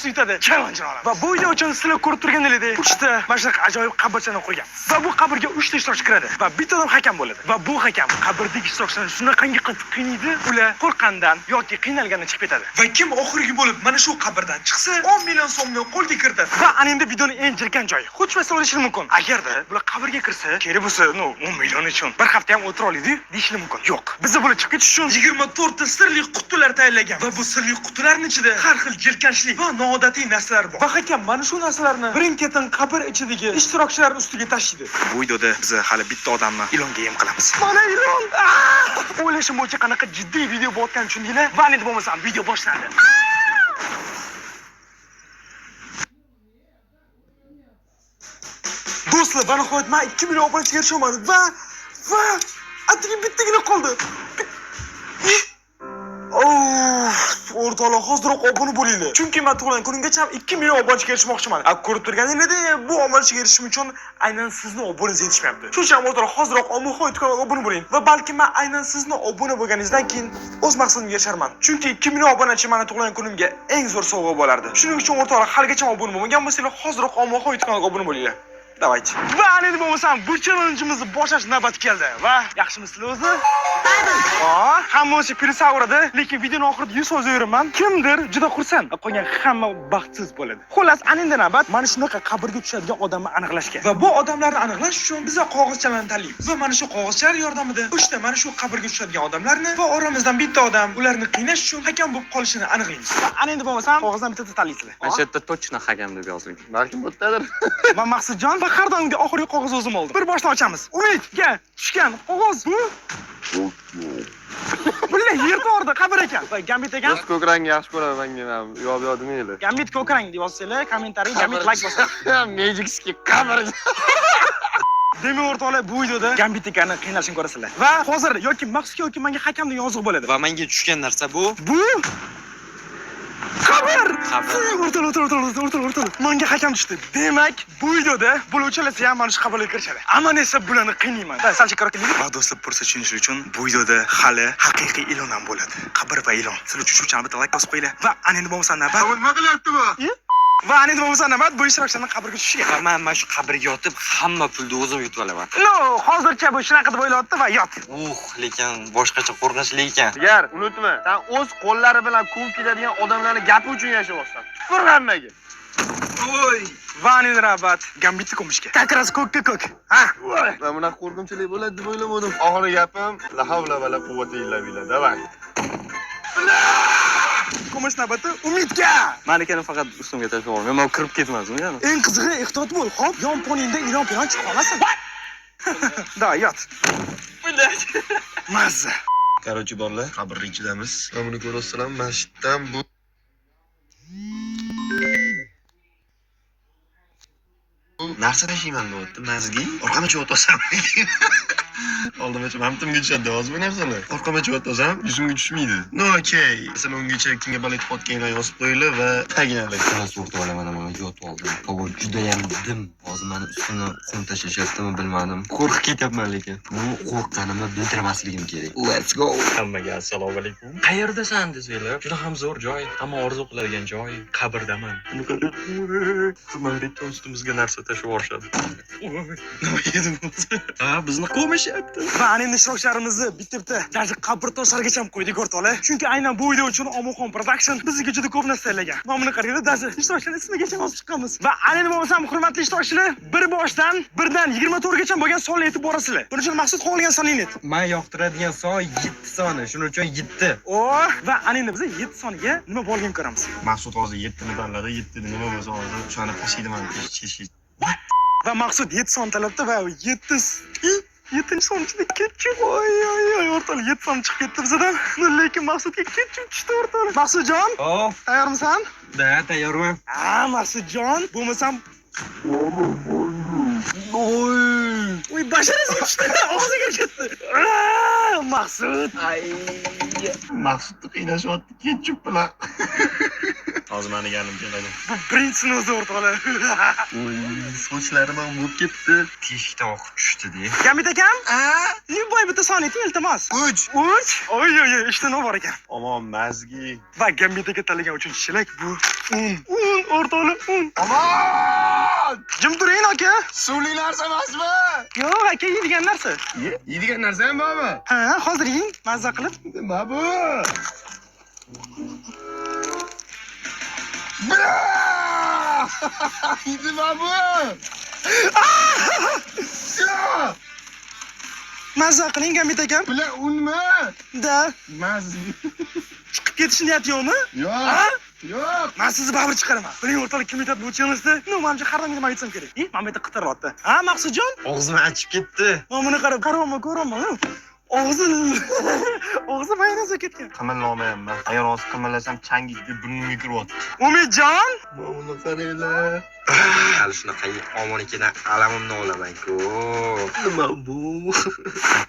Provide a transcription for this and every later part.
chiqib yetadi. Challenge. Va bu video uchun sizlar ko'rib turganingizdek, 3 ta mana shunaqa ajoyib qabrchani qo'yganmiz. Va bu qabrga 3 ta ishtirokchi kiradi va bitta odam hakam bo'ladi. Va bu hakam qabrdagi ishtirokchilarni shunaqangi qattiq qiynaydi, ular qo'rqqandan yoki qiynalgandan chiqib ketadi. Va kim oxirgi bo'lib mana shu qabrdan chiqsa, 10 million so'mni qo'lga kiritadi. Va ana endi videoning eng jirkan joyi. Xuddi o'ylashingiz mumkin. Agarda bular qabrga kirsa, kerak bo'lsa, 10 million uchun bir hafta ham o'tira oladi, deyishim mumkin. Yo'q. Biz bular chiqib ketish uchun 24 ta sirli qutilar tayyorlagan. Va bu sirli qutilarning ichida har xil jirkanchlik va noodatiy narsalar bor. Va hakam mana shu narsalarni birin-ketin qabr ichidagi ishtirokchilar ustiga tashlaydi. Bu videoda biz hali bitta odamni ilonga yem qilamiz. Mana ilon! O'ylashim bo'yicha qanaqa jiddiy video bo'layotganini tushundinglar? Va endi bo'lmasa video boshlandi. Do'stlar, bana nihoyat men 2 million obunachiga erishaman va atigi bittagina qoldi. O'rtoqlar, hozirroq obuna bo'linglar. Chunki men tug'ilgan kunimgacha 2 million obunachiga erishmoqchiman. Ko'rib turganingizdek, bu obunachiga erishishim uchun aynan sizni obunangiz yetishmayapti. Shuning uchun o'rtoqlar, hozirroq Omuxoy kanaliga obuna bo'ling va balki men aynan sizni obuna bo'lganingizdan keyin o'z maqsadimga erisharman. Chunki 2 million obunachi meni tug'ilgan kunimga eng zo'r sovg'a bo'lardi. Shuning uchun o'rtoqlar, haligacha obuna bo'lmagan bo'lsanglar, hozirroq Omuxoy kanaliga obuna bo'linglar. Давайте. Va endi bo'lmasam bu challenge'imizni boshlash navbati keldi. Va yaxshimisizlar o'zi? Hammasi pirsavrada, lekin videoning oxirida 100 so'z yuraman. Kimdir juda xursand, qolgan hamma baxtsiz bo'ladi. Xullas, endi navbat mana shunaqa qabrga tushadigan odamni aniqlashga. Va bu odamlarni aniqlash uchun biz qog'ozchalarni tanlaymiz. Va mana shu qog'ozchalar yordamida 3 ta mana shu qabrga tushadigan odamlarni va oramizdan bitta odam ularni qiynash uchun hakam bo'lib qolishini aniqlaymiz. Va endi bo'lmasam qog'ozdan bitta tanlaysizlar. O'sha yerda точно hakam deb yozing. Balki bu yerdadir. Va Maqsudjon va har doimgi oxirgi qog'oz o'zim oldim. Bir boshdan ochamiz. Umidga tushgan qog'oz bu. Bular yerda orada qabr ekan. Va Gambit ekan. Biz ko'k rangni yaxshi ko'raman menga ham. Yo'q demanglar. Gambit ko'k rang deb yozsanglar, kommentariy Gambit like bosing. Magicski qabr. Demak o'rtoqlar, bu videoda Gambit ekanini qiynalishini ko'rasizlar. Va hozir yoki Maqsudga yoki menga hakam degan yozuv bo'ladi. Va menga tushgan narsa bu qabr. O'rtoqlar. Menga hakam tushdi. Demak, bu videoda bo'luvchilar ham mana shu qabrga kirishadi. Ammo esa bularni qiynayman. Sal chekkaroq keling. Va do'stlar, pursa tushunish uchun bu videoda hali haqiqiy ilon ham bo'ladi. Qabr va ilon. Sizlar uchun channelga bitta like bosib qo'yinglar. Va ana endi bo'lmasa navbat. nima qilyapti bu? Va endi bo'lmasa navbat bu ishtirokchilarning qabrga tushishiga. Va men mana shu qabrga yotib hamma pulni o'zim yutib olaman. No, hozircha bu shunaqa deb o'ylayapti va yot. Lekin boshqacha qo'rqinchli ekan. Gar, unutma, sen o'z qo'llari bilan ko'p keladigan odamlarning gapi uchun yashayapsan. Tupur hammaga. Va endi navbat Gambitni ko'mishga. Kakras ko'kka ko'k. Men bunaqa qo'rqinchlik bo'ladi deb o'ylamadim. Oxirgi gapim la havla va la quvvata illa billah. Davay. Ko'mish navbati Umidga. Malikani faqat ustimga tashlab olmay, men kirib ketmasin, yana. Eng qizig'i ehtiyot bo'l, xo'p? Yon poningda ilon chiqib qolmasin. Da, yot. Mazza. Короче, bolalar, qabrning ichidamiz. Mana buni ko'rasizlar, masjiddan bu narsa tashiyman deyapti, mazgi. Orqama chuvib o'tsam. Oldimgacha mamtimga tushadi hozir bu narsalar. Orqama chuvib o'tsam, yuzimga tushmaydi. No, okey. Sen ungacha kimga balo aytayotganingni yozib qo'yinglar va taginanglar. Qarasa o'rtoqlar, mana men yotib oldim. Havo juda ham dim. Hozir meni ustimni qum tashlashyaptimi bilmadim. Qo'rqib ketyapman lekin. Bu qo'rqqanimni bildirmasligim kerak. Let's go. Hammaga assalomu alaykum. Qayerdasan desanglar, juda ham zo'r joy, hamma orzu qiladigan joy, qabrdaman. Mana bitta ustimizga narsa tashlab yuborishadi. Nima edi bu? Bizni qo'mishyapti. Va endi ishtirokchilarimizni bitta даже qabr toshlargacha ham qo'ydik o'rtoqlar. Chunki aynan bu video uchun Omuxon Production bizga juda ko'p narsa tayyorlagan. Mana buni qaranglar, даже ishtirokchilar ismigacha yozib chiqqanmiz. Va endi bo'lmasam hurmatli ishtirokchilar, bir boshdan 1dan 24 gacha bo'lgan sonli aytib borasizlar. Buning uchun Maqsud qolgan soningni ayt. Men yoqtiradigan son 7 soni, shuning uchun 7. Va endi biz 7 soniga nima bo'lganini ko'ramiz. Maqsud hozir 7 ni tanladi. 7 nima bo'lsa hozir o'shani tashiyman. Va Maqsud 7 son talabda va 7 son ichida ketchup. Oy, o'rtoqlar 7 son chiqib ketdi bizdan. Lekin Maqsudga ketchup tushdi o'rtoqlar. Maqsudjon, tayyormisan? Da, tayyorman. Maqsudjon, bo'lmasam Oy, basharasiga tushdi. Og'ziga ketdi. Maqsud. Maqsudni qiynashyapti ketchup bilan. Hozir meni ganim keladi. Bu birinchisi o'zi o'rtoqlar. Sochlarim ham bo'lib ketdi. Teshikdan oqib tushdi-da. Gambit akam? Любой bitta son ayting, iltimos. 3. Oy, ishda nima bor ekan? Omon mazgi. Va Gambit aka tanlagan 3-chi chelak bu un. o'rtoqlar, un. Aman! Jim turing aka. Suvli narsa emasmi? Yo'q, aka yeydigan narsa. Yeydigan narsa ham bormi? Ha, hozir yeng, mazza qilib. Nima bu? Bra! Nima bu? Mazza qiling, Gambit akam. Bular unmi? Da, Mazzi. chiqib ketish niyati yo'qmi? Yo'q. Yo'q. Men sizni baribir chiqaraman. Biling o'rtoqlik kim aytadi bu chiqingizda? Menimcha har doim aytsam kerak. Men bu yerda qitirayapti. Ha, Maqsudjon? Og'zim achib ketdi. Mana buni qarab, ko'raman. Og'zi og'zi mayonezga ketgan. Qimirlamayapman. Agar hozir qimirlasam changikni burnimga kiryapti. Umidjon, Buni qaranglar. Hali shunaqangi omonikidan alamimni olaman-ku. Nima bu?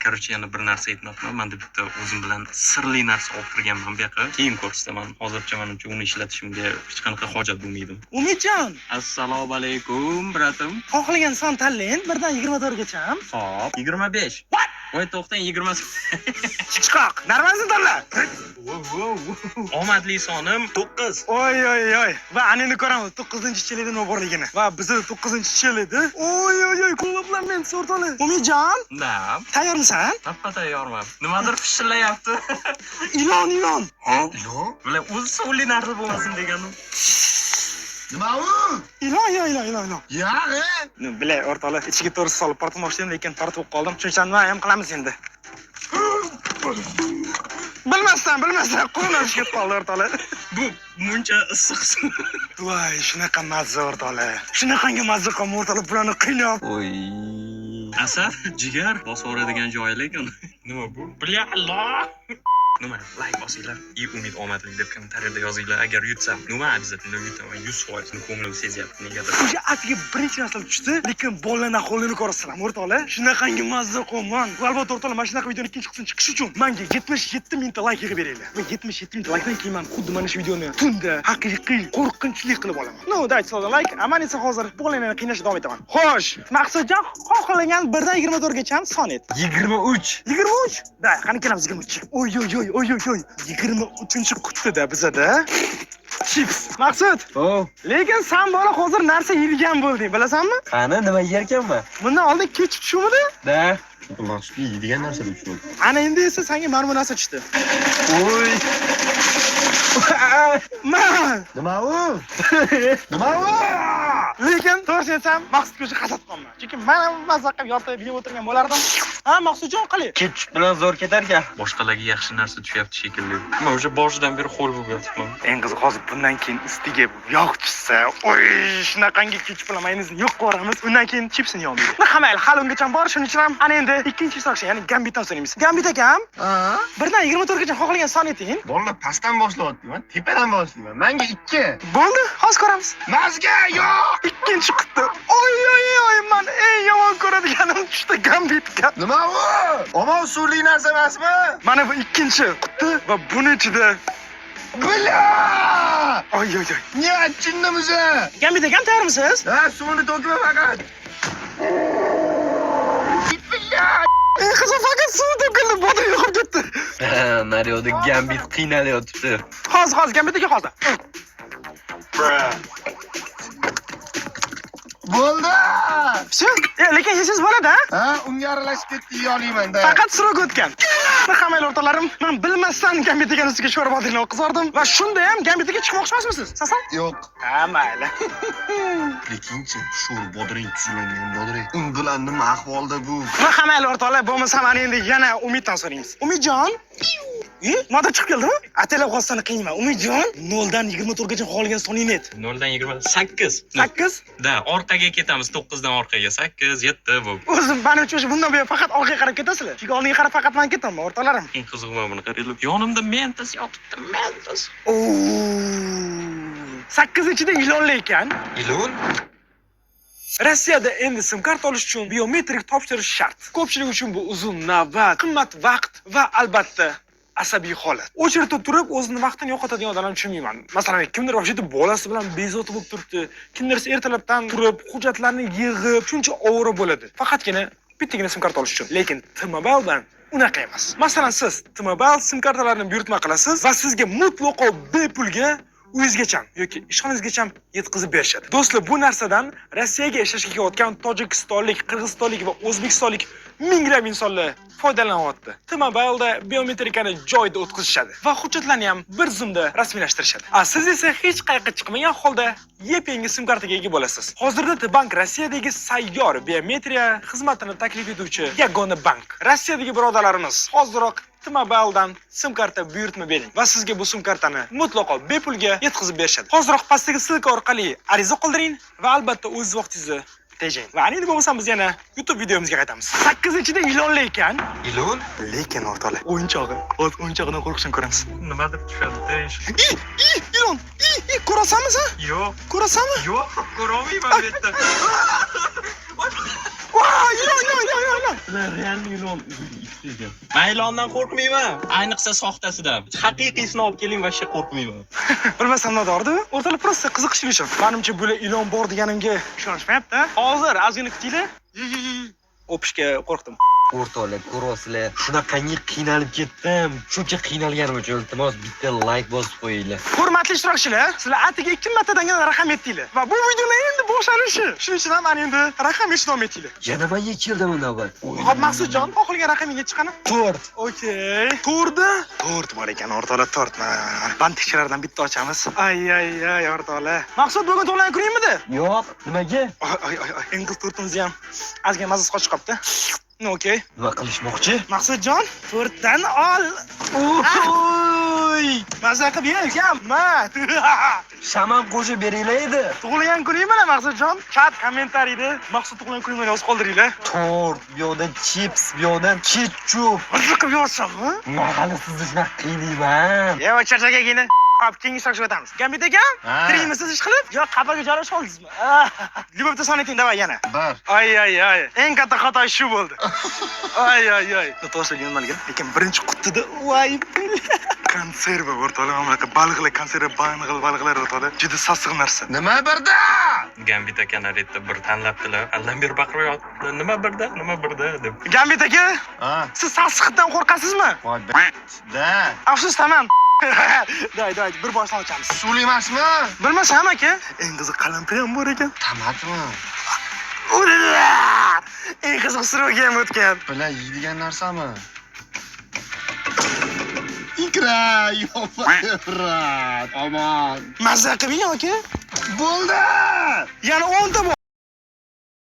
Короче, yana bir narsa aytmoqman. Men bitta o'zim bilan sirli narsa olib kirganman bu yoqqa. Keyin ko'rsataman. Hozircha menimcha uni ishlatishimga hech qanaqa hojat bo'lmaydi. Umidjon, Assalomu alaykum, bratim. xohlagan son tanlang, 1 dan 24 gacha. Xo'p, 25. Voy, to'xtang, 20. Chiqoq, narvasini tanla. Omadli sonim 9. Oy. Va anini ko'ramiz 9-chilikda nima borligini. Va bizda 9-chilikda. Oy, qo'llab men o'rtoqlar. Umidjon, Da, tayyormisan? tappa tayyorman. Nimadir pishillayapti. Ilon. Ha? Yo'q. Bular o'zi suvli narsa bo'lmasin deganim. Nima u? Ilon. Ya'ni. Bilay, o'rtoqlar, ichiga to'g'ri solib portmoqchidim, lekin tortib qoldim. Shuning nima ham qilamiz endi? Bilmasdan qo'lim ishga qoldi o'rtoqlar. Bu muncha issiq suv. Voy, shunaqa mazza o'rtoqlar. Shunaqangi mazza qilib o'rtoqlar bularni qiynab. Oy. Asad, jigar, bosaveradigan joyi lekin. Nima bu? Bilya Allah. Nima? Like bosinglar. Umid omadli deb kommentariyada yozinglar. Agar yutsam, nima обязательно yutaman. 100% ko'nglim sezyapti negadir. O'sha atiga birinchi narsa tushdi, lekin bolalarning ahvolini ko'rasizlar, o'rtoqlar. Shunaqangi mazza qilman. Albatta o'rtoqlar, mana shunaqa videoni ikkinchi qismi chiqish uchun menga 77 mingta like yig'ib beringlar. Va 77 mingta likedan keyin men xuddi mana shu videoni tunda haqiqiy qo'rqinchli qilib olaman. No, dayt like. Men esa hozir bolalarni qiynashda davom etaman. Xo'sh, Maqsudjon, xohlagan 1 dan 24 gacha son et. 23. 23? Da, qani kelamiz 23. Oy. 23-qutida bizada chips. Maqsud. Oh. Lekin sen bola hozir narsa yeydigan bo'lding, bilasanmi? Qani nima yerkanman? Bundan oldin ketchup tushmidi? Da. Maqsud yeydigan narsa deb tushundim. Ana endi esa senga mana bu narsa tushdi. Oy. Nima u? Nima u? Lekin to'g'risini aytsam, Maqsudga o'sha hasad qilman. Chunki men ham mazza qilib yotib yeb o'tirgan bo'lardim. Ha, Maqsudjon qali. Ketchup bilan zo'r ketarkan. Boshqalarga yaxshi narsa tushyapti shekilli. Men o'sha boshidan beri xo'l bo'lib yotibman. Eng qiziq hozir bundan keyin ustiga yog' tushsa, oy, shunaqangi ketchup bilan mayonezni yo'q qilamiz. Undan keyin chipsini yolmaydi. Mayli, hali ungacha bor, shuning uchun ham ana endi ikkinchi so'rashni, ya'ni Gambitdan so'raymiz. Gambit akam, Ha? 1 dan 24 gacha xohlagan son eting. Bolalar pastdan boshlayapti-man, tepadan boshlayman. Menga 2. Bo'ldi, hozir ko'ramiz. Mazga yo'q. Ikkinchi qutdi. Oy, men eng yomon ko'radiganim tushdi Gambitga. Nima u? Omon suvli narsa emasmi? Mana bu ikkinchi qutdi va buni ichida Bila! oy. Niye chinnimiz? Gambit akam tayyormisiz? Ha, suvni to'kma faqat. Bila! Qizi faqat suv to'kildi, botir yo'qib ketdi. Naryoda Gambit qiynalayotibdi. Hozir Gambit aka hozir. Bo'ldi! Shu, lekin yesiz bo'ladi-a? Ha, unga aralashib ketdi, yeya olmayman-da. Faqat surug o'tgan. Hamma o'rtoqlarim, men bilmasdan Gambit degan ustiga sho'rva dilni qizardim va shunda ham Gambitga chiqmoqchi emasmisiz? Sasan? Yo'q. Ha, mayli. Lekinchi shu bodring tuzilingan bodring. Un bilan nima ahvolda bu? Hamma o'rtoqlar, bo'lmasa mana endi yana Umiddan so'raymiz. Umidjon, Mada chiqib keldimi? Atela g'ostani qiyma. Umidjon, 0 dan 24 gacha qolgan soningni ayt. 0 dan 28. 8? Da, orqaga ketamiz. 9 dan orqaga 8, 7 bu. O'zim menimcha o'sha bundan buyon faqat orqaga qarab ketasizlar. Chunki oldinga qarab faqat men ketaman, o'rtoqlarim. Eng qizig'i mana buni qaranglar. Yonimda Mentos yotibdi, Mentos. 8-ichida ilonli ekan. Ilon? Rossiyada endi sim kart olish uchun biometrik topshirish shart. Ko'pchilik uchun bu uzun navbat, qimmat vaqt va albatta asabiy holat. O'chirda turib o'zini vaqtini yo'qotadigan odamlarni tushunmayman. Masalan, kimdir voshida bolasi bilan bezovta bo'lib turibdi. Kimdir ertalabdan turib hujjatlarni yig'ib, shuncha ovora bo'ladi. Faqatgina bittagina sim kart olish uchun. Lekin T-Mobile'dan unaqa emas. Masalan, siz T-Mobile sim kartalarini buyurtma qilasiz va sizga mutlaqo bepulga uyingizgacha yoki ishxonangizgacha yetkazib berishadi. Do'stlar, bu narsadan Rossiyaga ishlashga kelayotgan tojikistonlik, qirg'izistonlik va o'zbekistonlik minglab insonlar foydalanyapti. T-Mobile'da biometrikani joyida o'tkazishadi va hujjatlarni ham bir zumda rasmiylashtirishadi. Siz esa hech qayerga chiqmagan holda YPNga sim kartaga ega bo'lasiz. Hozirda T-Bank Rossiyadagi sayyor biometriya xizmatini taklif etuvchi yagona bank. Rossiyadagi birodarlarimiz, hoziroq T-Mobile'dan sim karta buyurtma bering va sizga bu sim kartani mutlaqo bepulga yetkazib berishadi. Hoziroq pastdagi silka orqali ariza qoldiring va albatta o'z vaqtingizni tejang. Va endi bo'lmasam biz yana YouTube videomizga qaytamiz. 8-ichida ilonli ekan. Ilon? Lekin o'rtoqlar, o'yinchog'i. Hozir o'yinchog'idan qo'rqishni ko'ramiz. Nimadir tushadi deyish. Ilon! Ko'rasanmi sen? Yo'q, Ko'rasanmi? yo'q, ko'rolmayman bu yerda. Ilon. Real ilon. Men ilondan qo'rqmayman. Ayniqsa soxtasidan. Haqiqiysini olib keling, vashsha qo'rqmayman. Bilmasam noto'g'ri. O'rtoqlar prosta qiziqishlik uchun. Menimcha bu ilon bor deganimga ishonishmayapti. Hozir ozgina kutinglar. O'pishga qo'rqdim. O'rtoqlar, ko'ryapsizlar. Shunaqangi qiynalib ketdim. Shuncha qiynalganim uchun iltimos bitta like bosib qo'yinglar. Hurmatli ishtirokchilar, sizlar atiga 2 martadangina rahmat aytinglar. Va bu videoning endi boshlanishi. Shuning uchun ham endi raqam eshitib aytinglar. Yana menga keldi navbat. Hop, Maqsudjon, oxirgi raqamingiz chiqqani? 4. Okey. 4da 4 bor ekan, o'rtoqlar, 4. Bantikchalardan bitta ochamiz. Ay, o'rtoqlar. Maqsud bugun tug'ilgan kuningmidi? Yo'q, nimaga? Ay. Endi 4imizni ham ozgina mazasi qochib qolibdi. Okey. Nima qilishmoqchi? Maqsudjon, 4dan ol. Oy! Maza qilib yeganma. Shaman qo'shib beringlar edi. Tug'ilgan kuning bilan Maqsudjon, chat kommentariyda Maqsud tug'ilgan kuningni yozib qoldiringlar. Tort, bu yoqdan chips, bu yoqdan ketchup. Qiziqib yozsam-mi? Mahali sizni shunaqa qiynayman. Yo, charchagagina. Hop, keyingi so'rashib o'tamiz. Gambit aka, tiringmisiz ish qilib? Yo, qabaga joylashib oldingizmi? Libovda son ayting, davay yana. Bir. Ay. Eng katta xato shu bo'ldi. Ay. To'g'ri nimaligim? Lekin birinchi qutida voy konserva o'rtoqlar, mamlakat baliqlar konserva, baliqlar o'rtoqlar. Juda sassiq narsa. Nima birda? Gambit akani reytda bir tanlabdilar. Aldan beri baqiryapti. Nima birda deb. Gambit aka, Ha. siz sassiqdan qo'rqasizmi? Voy da. Afsus, tamam. Day, bir boshdan ochamiz. Suvli emasmi? Bilmasam aka, eng qiziq qalampir ham bor ekan. Tomatmi? Eng qiziq suruvga ham o'tgan. Bilan yeydigan narsami? Ikra, yo'q. Aman. Mazza qilmang aka. Bo'ldi. Yana 10 ta bor.